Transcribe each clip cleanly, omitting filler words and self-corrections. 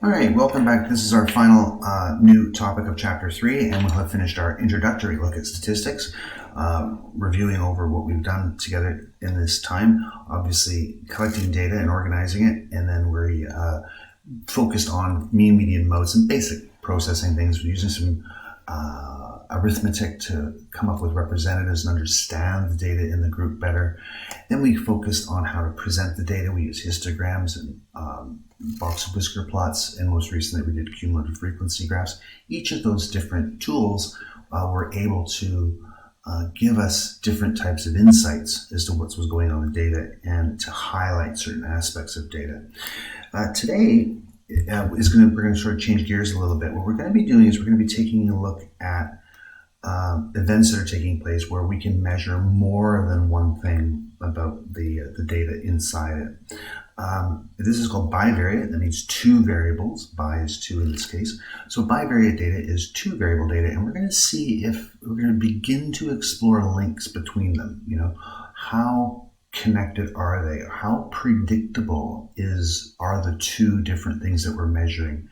All right, welcome back. This is our final new topic of Chapter 3, and we'll have finished our introductory look at statistics, reviewing over what we've done together in this time, obviously collecting data and organizing it, and then we focused on mean, median, modes, and basic processing things, using some arithmetic to come up with representatives and understand the data in the group better. Then we focused on how to present the data. We use histograms and box and whisker plots, and most recently we did cumulative frequency graphs. Each of those different tools were able to give us different types of insights as to what was going on in data and to highlight certain aspects of data. Today we're going to sort of change gears a little bit. What we're going to be doing is we're going to be taking a look at events that are taking place where we can measure more than one thing about the data inside it. This is called bivariate. That means two variables. Bi is two in this case. So bivariate data is two variable data, and we're going to see if we're going to begin to explore links between them. You know, how connected are they? How predictable are the two different things that we're measuring?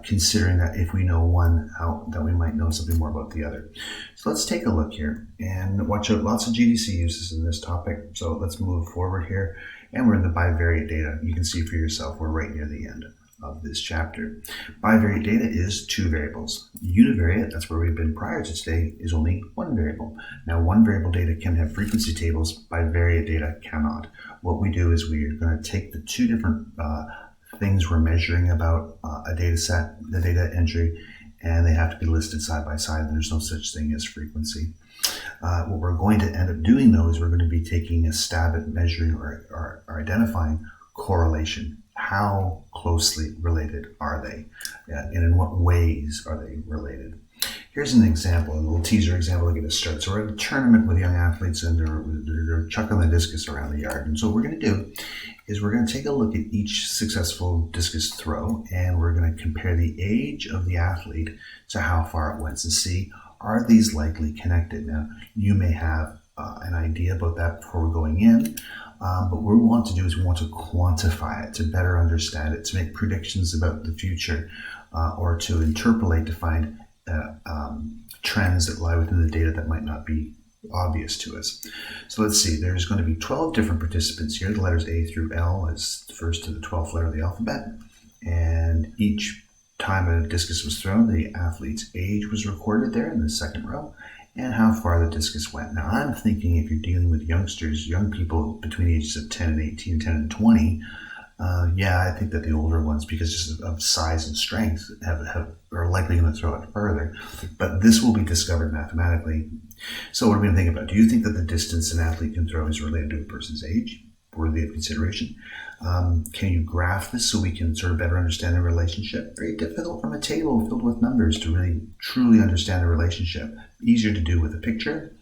Considering that if we know one, that we might know something more about the other. So let's take a look here and watch out. Lots of GDC uses in this topic. So let's move forward here, and we're in the bivariate data. You can see for yourself, we're right near the end of this chapter. Bivariate data is two variables. Univariate, that's where we've been prior to today, is only one variable. Now, one variable data can have frequency tables. Bivariate data cannot. What we do is we're going to take the two different things we're measuring about a data set, the data entry, and they have to be listed side by side. There's no such thing as frequency. What we're going to end up doing, though, is we're going to be taking a stab at measuring or identifying correlation. How closely related are they? And in what ways are they related? Here's an example, a little teaser example to get us started. So we're at a tournament with young athletes, and they're chucking the discus around the yard. And so what we're going to do is we're going to take a look at each successful discus throw, and we're going to compare the age of the athlete to how far it went to see, are these likely connected? Now, you may have an idea about that before we're going in, but what we want to do is we want to quantify it, to better understand it, to make predictions about the future, or to interpolate to find trends that lie within the data that might not be obvious to us. So let's see, there's going to be 12 different participants here. The letters A through L is the first to the 12th letter of the alphabet. And each time a discus was thrown, the athlete's age was recorded there in the second row and how far the discus went. Now, I'm thinking if you're dealing with youngsters, young people between the ages of 10 and 18, 10 and 20, I think that the older ones, because just of size and strength, are likely going to throw it further. But this will be discovered mathematically. So what are we going to think about? Do you think that the distance an athlete can throw is related to a person's age? Worthy of consideration. Can you graph this so we can sort of better understand the relationship? Very difficult from a table filled with numbers to really truly understand the relationship. Easier to do with a picture.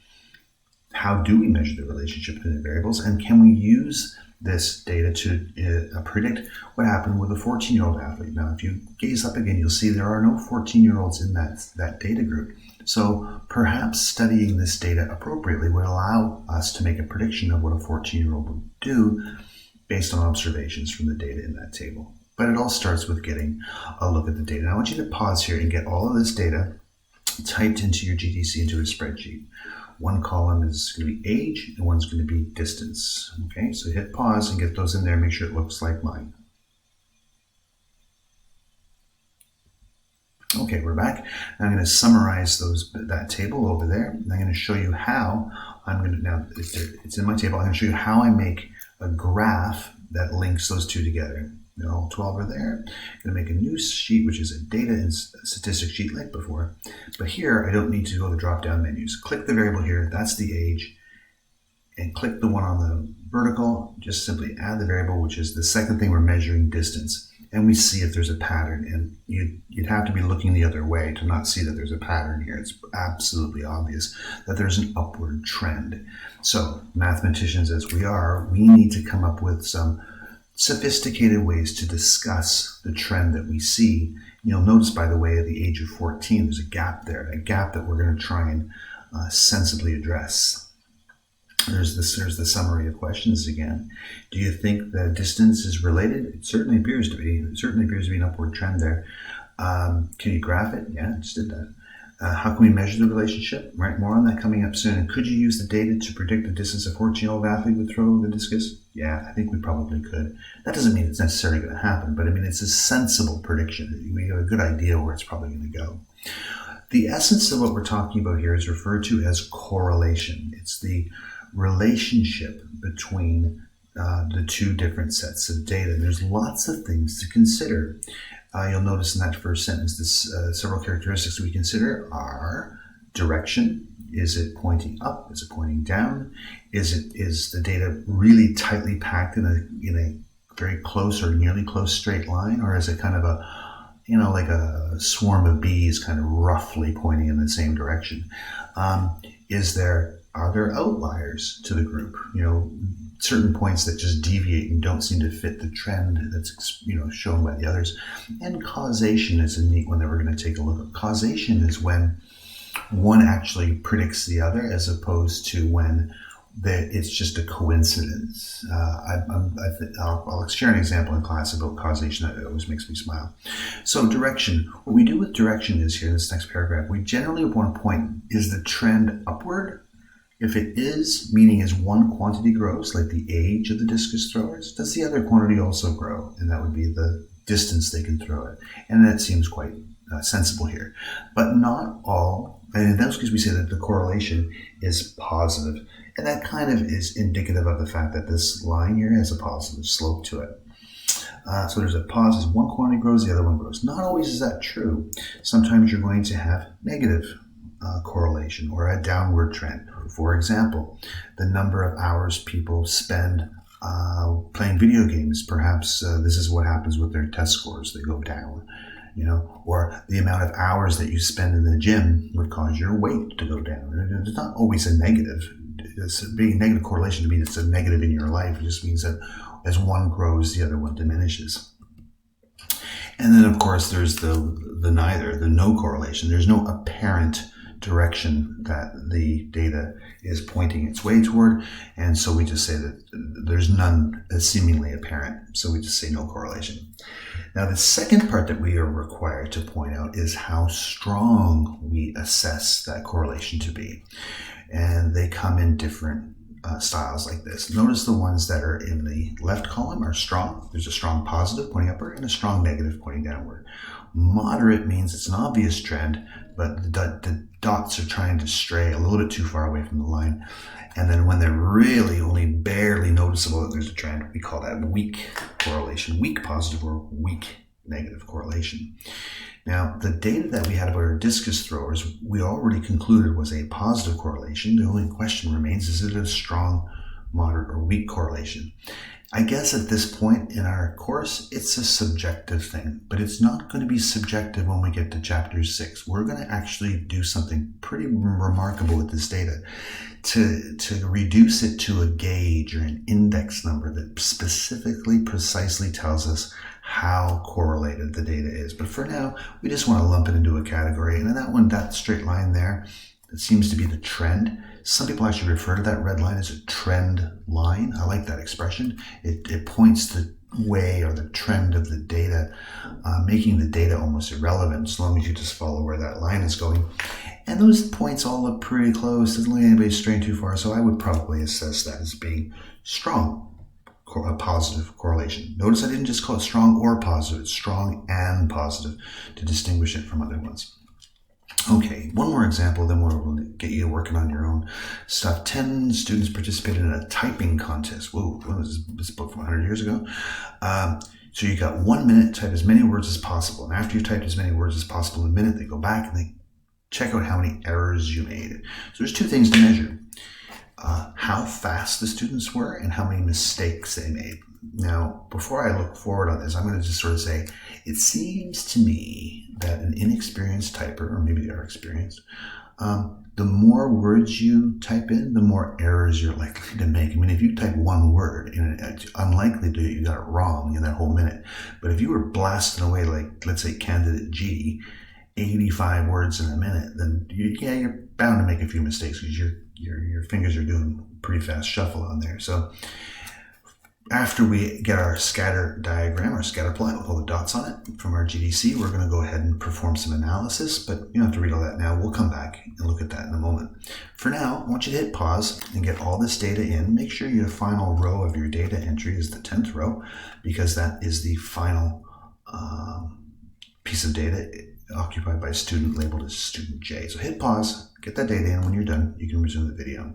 How do we measure the relationship between the variables? And can we use this data to predict what happened with a 14-year-old athlete? Now, if you gaze up again, you'll see there are no 14-year-olds in that data group. So perhaps studying this data appropriately would allow us to make a prediction of what a 14-year-old would do based on observations from the data in that table. But it all starts with getting a look at the data. Now, I want you to pause here and get all of this data typed into your GDC into a spreadsheet. One column is going to be age and one's going to be distance. Okay, so hit pause and get those in there. Make sure it looks like mine. Okay, we're back. I'm going to summarize that table over there. And I'm going to show you how it's in my table. I'm going to show you how I make a graph that links those two together. All 12 are there. I'm going to make a new sheet, which is a data and statistics sheet like before. But here, I don't need to go to the drop-down menus. Click the variable here, that's the age, and click the one on the vertical. Just simply add the variable, which is the second thing we're measuring, distance. And we see if there's a pattern. And you'd have to be looking the other way to not see that there's a pattern here. It's absolutely obvious that there's an upward trend. So, mathematicians as we are, we need to come up with some sophisticated ways to discuss the trend that we see. You'll notice, by the way, at the age of 14, there's a gap there, a gap that we're going to try and sensibly address. There's the summary of questions again. Do you think the distance is related? It certainly appears to be. It certainly appears to be an upward trend there. Can you graph it? Yeah, I just did that. How can we measure the relationship? Right, more on that coming up soon. And could you use the data to predict the distance a 14-year-old athlete would throw the discus? Yeah, I think we probably could. That doesn't mean it's necessarily going to happen, but I mean, it's a sensible prediction. We have a good idea where it's probably going to go. The essence of what we're talking about here is referred to as correlation. It's the relationship between the two different sets of data. There's lots of things to consider. You'll notice in that first sentence, several characteristics we consider are direction. Is it pointing up? Is it pointing down? Is the data really tightly packed in a very close or nearly close straight line, or is it kind of like a swarm of bees, kind of roughly pointing in the same direction? Are there outliers to the group? Certain points that just deviate and don't seem to fit the trend that's shown by the others. And causation is a neat one that we're going to take a look at. Causation is when one actually predicts the other, as opposed to when it's just a coincidence. I'll share an example in class about causation that always makes me smile. So direction. What we do with direction is here in this next paragraph, we generally want to point, is the trend upward? If it is, meaning as one quantity grows, like the age of the discus throwers, does the other quantity also grow? And that would be the distance they can throw it. And that seems quite sensible here. But not all, and in those cases we say that the correlation is positive. And that kind of is indicative of the fact that this line here has a positive slope to it. So there's a positive, one quantity grows, the other one grows. Not always is that true. Sometimes you're going to have negative correlation or a downward trend. For example, the number of hours people spend playing video games, perhaps this is what happens with their test scores. They go down, or the amount of hours that you spend in the gym would cause your weight to go down. It's not always a negative. Being negative correlation to me, it's a negative in your life. It just means that as one grows, the other one diminishes. And then, of course, there's the no correlation. There's no apparent direction that the data is pointing its way toward, and so we just say that there's none that's seemingly apparent, so we just say no correlation. Now the second part that we are required to point out is how strong we assess that correlation to be, and they come in different styles like this. Notice the ones that are in the left column are strong. There's a strong positive pointing upward and a strong negative pointing downward. Moderate means it's an obvious trend, but the dots are trying to stray a little bit too far away from the line. And then when they're really only barely noticeable that there's a trend, we call that weak correlation, weak positive or weak negative correlation. Now, the data that we had about our discus throwers, we already concluded was a positive correlation. The only question remains, is it a strong, moderate, or weak correlation? I guess at this point in our course, it's a subjective thing, but it's not going to be subjective when we get to chapter 6. We're going to actually do something pretty remarkable with this data to reduce it to a gauge or an index number that specifically, precisely tells us how correlated the data is. But for now, we just want to lump it into a category. And then that straight line there, that seems to be the trend. Some people actually refer to that red line as a trend line. I like that expression. It points the way or the trend of the data, making the data almost irrelevant as long as you just follow where that line is going. And those points all look pretty close. Doesn't look like anybody's straying too far, so I would probably assess that as being strong. A positive correlation. Notice I didn't just call it strong or positive. It's strong and positive to distinguish it from other ones. Okay, one more example, then we'll get you working on your own stuff. 10 students participated in a typing contest. Whoa, what was this book from 100 years ago? So you got 1 minute, type as many words as possible. And after you've typed as many words as possible in a minute, they go back and they check out how many errors you made. So there's two things to measure. How fast the students were and how many mistakes they made. Now, before I look forward on this, I'm going to just sort of say, it seems to me that an inexperienced typer, or maybe they are experienced, the more words you type in, the more errors you're likely to make. I mean, if you type one word, it's unlikely that you got it wrong in that whole minute. But if you were blasting away, like, let's say, candidate G, 85 words in a minute, then you're bound to make a few mistakes because your fingers are doing pretty fast shuffle on there. So after we get our scatter diagram, our scatter plot with all the dots on it from our GDC, we're going to go ahead and perform some analysis, but you don't have to read all that now. We'll come back and look at that in a moment. For now, I want you to hit pause and get all this data in. Make sure your final row of your data entry is the 10th row, because that is the final piece of data occupied by a student labeled as student J. So hit pause, get that data in. When you're done, you can resume the video.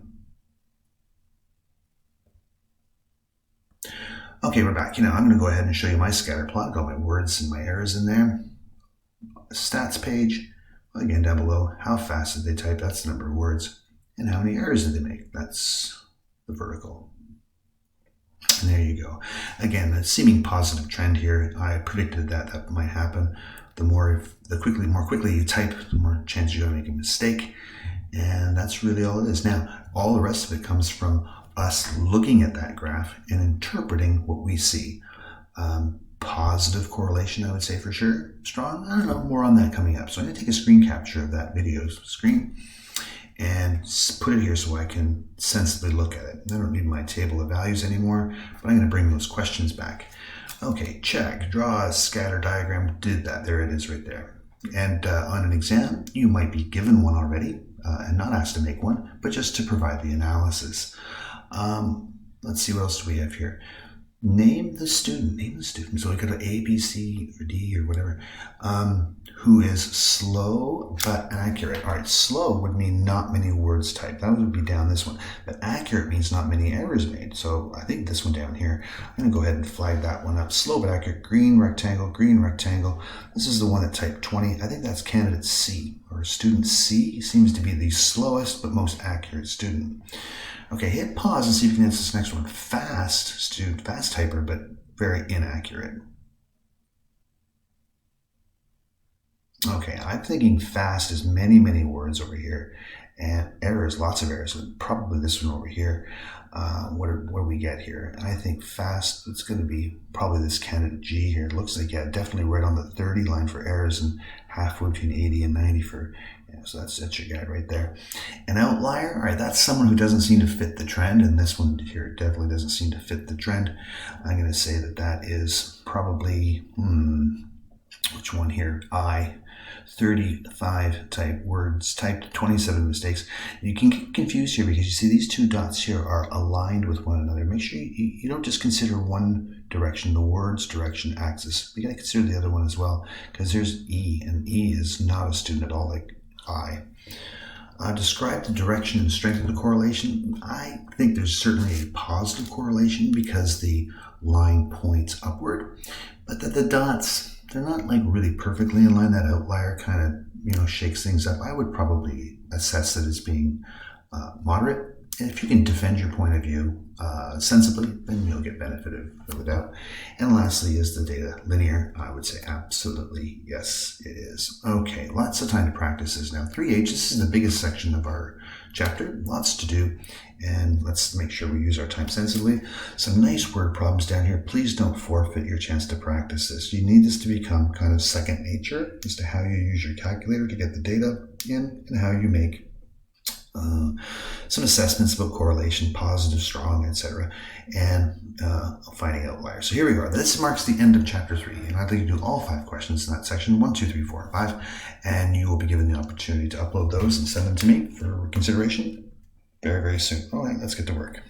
Okay, we're back. I'm going to go ahead and show you my scatter plot. I've got my words and my errors in there. Stats page. Again, down below, how fast did they type? That's the number of words. And how many errors did they make? That's the vertical. And there you go. Again, a seeming positive trend here. I predicted that might happen. The more quickly you type, the more chance you're going to make a mistake. And that's really all it is. Now, all the rest of it comes from us looking at that graph and interpreting what we see. Positive correlation, I would say for sure. Strong? I don't know. More on that coming up. So I'm going to take a screen capture of that video screen and put it here so I can sensibly look at it. I don't need my table of values anymore, but I'm going to bring those questions back. Okay, check. Draw a scatter diagram. Did that. There it is right there. And on an exam, you might be given one already and not asked to make one, but just to provide the analysis. Let's see, what else do we have here? Name the student. Name the student. So we go to A, B, C, or D, or whatever. Who is slow but accurate. All right, slow would mean not many words typed. That would be down this one. But accurate means not many errors made. So I think this one down here, I'm going to go ahead and flag that one up. Slow but accurate. Green rectangle, green rectangle. This is the one that typed 20. I think that's candidate C, or student C. He seems to be the slowest but most accurate student. Okay, hit pause and see if you can answer this next one. Fast student, fast typer, but very inaccurate. Okay, I'm thinking fast is many, many words over here, and errors, lots of errors. So probably this one over here. What do we get here? I think fast, it's going to be probably this candidate G here. It looks like, yeah, definitely right on the 30 line for errors and halfway between 80 and 90 for, yeah, so that's your guide right there. An outlier, all right, that's someone who doesn't seem to fit the trend, and this one here definitely doesn't seem to fit the trend. I'm going to say that is probably, which one here? 35 type words typed, 27 mistakes. You can get confused here because you see these two dots here are aligned with one another. Make sure you don't just consider one direction, the word's direction axis. We got to consider the other one as well, because there's E, and E is not a student at all, like I. Describe the direction and strength of the correlation. I think there's certainly a positive correlation because the line points upward, but that the dots, they're not like really perfectly in line. That outlier kind of, shakes things up. I would probably assess it as being moderate. And if you can defend your point of view sensibly, then you'll get benefit of the doubt. And lastly, is the data linear? I would say absolutely yes, it is. Okay, lots of time to practice this now. 3H, this is the biggest section of our chapter. Lots to do. And let's make sure we use our time sensibly. Some nice word problems down here. Please don't forfeit your chance to practice this. You need this to become kind of second nature as to how you use your calculator to get the data in and how you make some assessments about correlation, positive, strong, etc., and finding outliers. So here we go. This marks the end of chapter 3, and I'd like you to do all 5 questions in that section, 1, 2, 3, 4, and 5, and you will be given the opportunity to upload those and send them to me for consideration very, very soon. All right, let's get to work.